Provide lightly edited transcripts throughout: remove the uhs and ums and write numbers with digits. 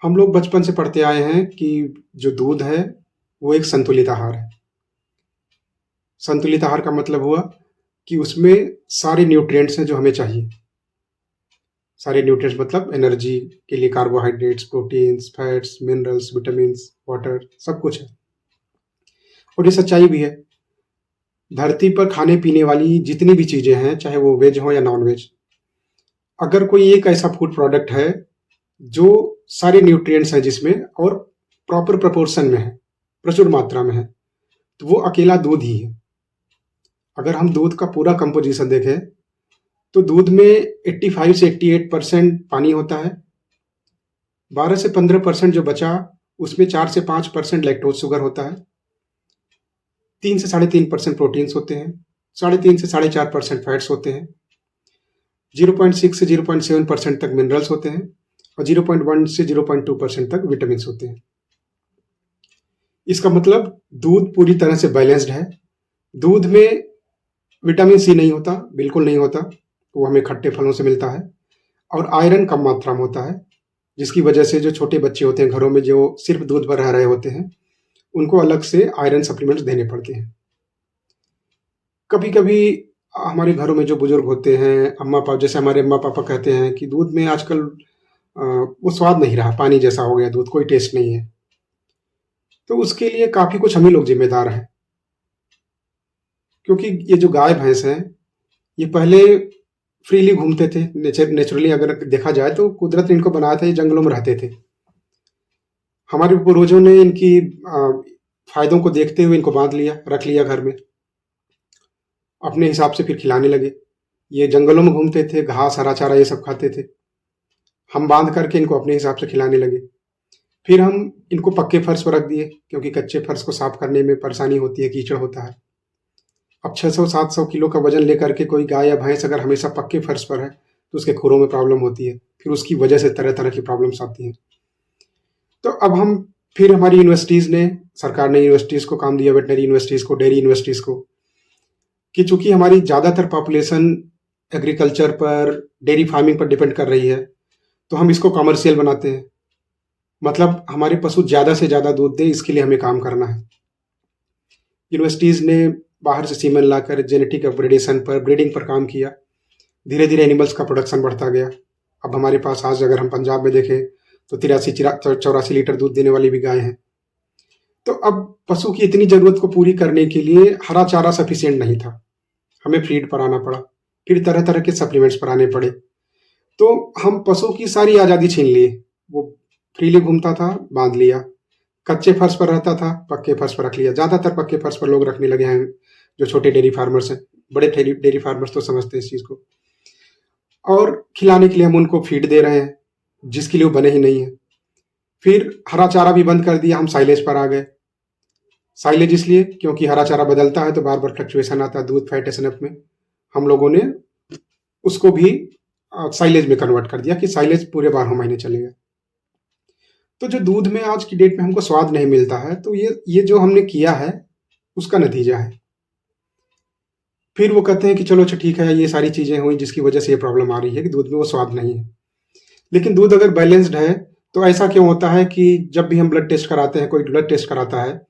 हम लोग बचपन से पढ़ते आए हैं कि जो दूध है वो एक संतुलित आहार है। संतुलित आहार का मतलब हुआ कि उसमें सारे न्यूट्रिएंट्स हैं जो हमें चाहिए। सारे न्यूट्रिएंट्स मतलब एनर्जी के लिए carbohydrates, proteins, fats, minerals, vitamins, water सब कुछ है। और ये सच्चाई भी है। धरती पर खाने पीने वाली जितनी भी चीज़ें हैं, चाहे वो वेज हो या नॉन वेज, अगर कोई एक ऐसा फूड प्रोडक्ट है जो सारे न्यूट्रिएंट्स हैं जिसमें और प्रॉपर प्रोपोर्शन में है, प्रचुर मात्रा में है, तो वो अकेला दूध ही है। अगर हम दूध का पूरा कंपोजिशन देखें तो दूध में 85 से 88% पानी होता है। 12 से 15% जो बचा उसमें 4 से 5% लैक्टोज शुगर होता है। 3 से 3.5% प्रोटीन्स होते हैं। 3.5 से 4.5% फैट्स होते हैं। 0.6 से 0.7% तक मिनरल्स होते हैं और 0.1 से 0.2% तक विटामिन होते हैं। इसका मतलब दूध पूरी तरह से बैलेंस्ड है। दूध में विटामिन सी नहीं होता, बिल्कुल नहीं होता, वो हमें खट्टे फलों से मिलता है। और आयरन कम मात्रा में होता है, जिसकी वजह से जो छोटे बच्चे होते हैं घरों में जो सिर्फ दूध पर रह रहे होते हैं, उनको अलग से आयरन सप्लीमेंट्स देने पड़ते हैं। कभी कभी हमारे घरों में जो बुजुर्ग होते हैं, अम्मा पापा, जैसे हमारे अम्मा पापा कहते हैं कि दूध में आजकल वो स्वाद नहीं रहा, पानी जैसा हो गया दूध, कोई टेस्ट नहीं है। तो उसके लिए काफ़ी कुछ हम ही लोग जिम्मेदार हैं। क्योंकि ये जो गाय भैंस हैं, ये पहले फ्रीली घूमते थे। नेचुरली अगर देखा जाए तो कुदरत ने इनको बनाया था, ये जंगलों में रहते थे। हमारे पूर्वजों ने इनकी फायदों को देखते हुए इनको बांध लिया, रख लिया घर में, अपने हिसाब से फिर खिलाने लगे। ये जंगलों में घूमते थे, घास हरा चारा ये सब खाते थे। हम बांध करके इनको अपने हिसाब से खिलाने लगे। फिर हम इनको पक्के फर्श पर रख दिए, क्योंकि कच्चे फर्श को साफ करने में परेशानी होती है, कीचड़ होता है। अब 600-700 किलो का वजन लेकर के कोई गाय या भैंस अगर हमेशा पक्के फर्श पर है तो उसके खुरों में प्रॉब्लम होती है, फिर उसकी वजह से तरह तरह की प्रॉब्लम्स आती हैं। तो अब हम फिर हमारी यूनिवर्सिटीज़ ने, सरकार ने यूनिवर्सिटीज़ को काम दिया, वेटनरी यूनिवर्सिटीज़ को, डेयरी यूनिवर्सिटीज़ को, कि चूंकि हमारी ज़्यादातर पॉपुलेशन एग्रीकल्चर पर, डेयरी फार्मिंग पर डिपेंड कर रही है, तो हम इसको कमर्शियल बनाते हैं। मतलब हमारे पशु ज़्यादा से ज़्यादा दूध दें, इसके लिए हमें काम करना है। यूनिवर्सिटीज़ ने बाहर से सीमेन लाकर जेनेटिक अपग्रेडेशन पर, ब्रीडिंग पर काम किया। धीरे धीरे एनिमल्स का प्रोडक्शन बढ़ता गया। अब हमारे पास आज अगर हम पंजाब में देखें तो 83-84 लीटर दूध देने वाली भी गाय हैं। तो अब पशु की इतनी ज़रूरत को पूरी करने के लिए हरा चारा सफिशिएंट नहीं था, हमें फीड पर आना पड़ा, फिर तरह तरह के सप्लीमेंट्स पर आने पड़े। तो हम पशु की सारी आज़ादी छीन लिए। वो फ्रीली घूमता था, बांध लिया। कच्चे फर्श पर रहता था, पक्के फर्श पर रख लिया। ज़्यादातर पक्के फर्श पर लोग रखने लगे हैं, जो छोटे डेयरी फार्मर्स हैं। बड़े डेयरी फार्मर्स तो समझते हैं इस चीज़ को। और खिलाने के लिए हम उनको फीड दे रहे हैं, जिसके लिए वो बने ही नहीं है। फिर हरा चारा भी बंद कर दिया, हम साइलेज पर आ गए। साइलेज इसलिए क्योंकि हरा चारा बदलता है तो बार बार फ्लक्चुएशन आता है दूध, फैट, एसएनएफ में। हम लोगों ने उसको भी साइलेज में कन्वर्ट कर दिया कि साइलेज पूरे 12 महीने चलेगा। तो जो दूध में आज की डेट में हमको स्वाद नहीं मिलता है, तो ये जो हमने किया है उसका नतीजा है। फिर वो कहते हैं कि चलो अच्छा ठीक है, ये सारी चीज़ें हुई जिसकी वजह से ये प्रॉब्लम आ रही है कि दूध में वो स्वाद नहीं है। लेकिन दूध अगर बैलेंस्ड है तो ऐसा क्यों होता है कि जब भी हम ब्लड टेस्ट कराते हैं, कोई ब्लड टेस्ट कराता है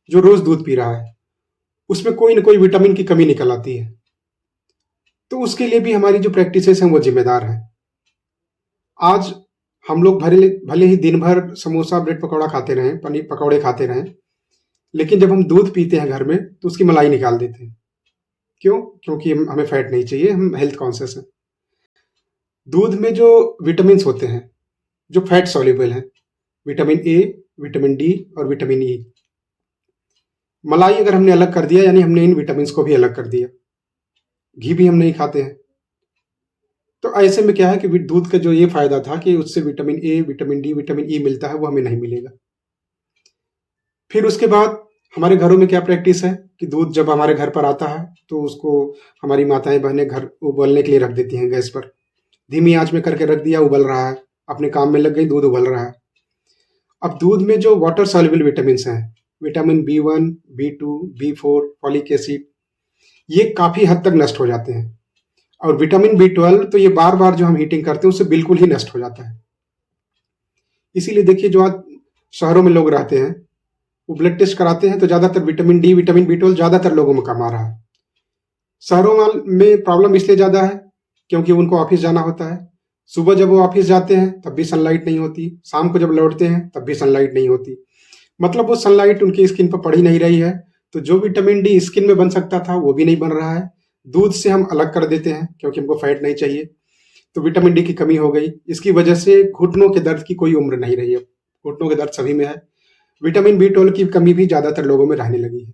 जो रोज़ दूध पी रहा है, उसमें कोई ना कोई विटामिन की कमी निकल आती है। तो उसके लिए भी हमारी जो प्रैक्टिसेस हैं वो जिम्मेदार हैं। आज हम लोग भले भले ही दिन भर समोसा, ब्रेड पकौड़ा खाते रहें, पनीर पकौड़े खाते रहें, लेकिन जब हम दूध पीते हैं घर में तो उसकी मलाई निकाल देते हैं। क्यों? क्योंकि हमें फैट नहीं चाहिए, हम हेल्थ कॉन्शियस हैं। दूध में जो विटामिन होते हैं जो फैट सॉल्युबल हैं, विटामिन ए, विटामिन डी और विटामिन ई, मलाई अगर हमने अलग कर दिया यानी हमने इन विटामिन को भी अलग कर दिया। घी भी हम नहीं खाते हैं। तो ऐसे में क्या है कि दूध का जो ये फायदा था कि उससे vitamin A, vitamin D, vitamin E मिलता है, वो हमें नहीं मिलेगा। फिर उसके बाद हमारे घरों में क्या प्रैक्टिस है कि दूध जब हमारे घर पर आता है तो उसको हमारी माताएं बहनें घर उबलने के लिए रख देती हैं गैस पर। धीमी आंच में करके रख दिया, उबल रहा है, अपने काम में लग गई, दूध उबल रहा है। अब दूध में जो वाटर सॉल्युबल विटामिन हैं, vitamin B1, B2, B4, folic acid, ये काफ़ी हद तक नष्ट हो जाते हैं। और विटामिन B12 तो ये बार बार जो हम हीटिंग करते हैं उससे बिल्कुल ही नष्ट हो जाता है। इसीलिए देखिए जो आज शहरों में लोग रहते हैं, वो ब्लड टेस्ट कराते हैं तो ज़्यादातर विटामिन डी, विटामिन बी12 ज़्यादातर लोगों में कम आ रहा है। शहरों में प्रॉब्लम इसलिए ज़्यादा है क्योंकि उनको ऑफिस जाना होता है। सुबह जब वो ऑफिस जाते हैं तब भी सनलाइट नहीं होती, शाम को जब लौटते हैं तब भी सनलाइट नहीं होती। मतलब वो सनलाइट उनकी स्किन पर पड़ ही नहीं रही है, तो जो विटामिन डी स्किन में बन सकता था वो भी नहीं बन रहा है। दूध से हम अलग कर देते हैं क्योंकि हमको फैट नहीं चाहिए, तो विटामिन डी की कमी हो गई। इसकी वजह से घुटनों के दर्द की कोई उम्र नहीं रही है, घुटनों के दर्द सभी में है। विटामिन बी12 की कमी भी ज़्यादातर लोगों में रहने लगी है।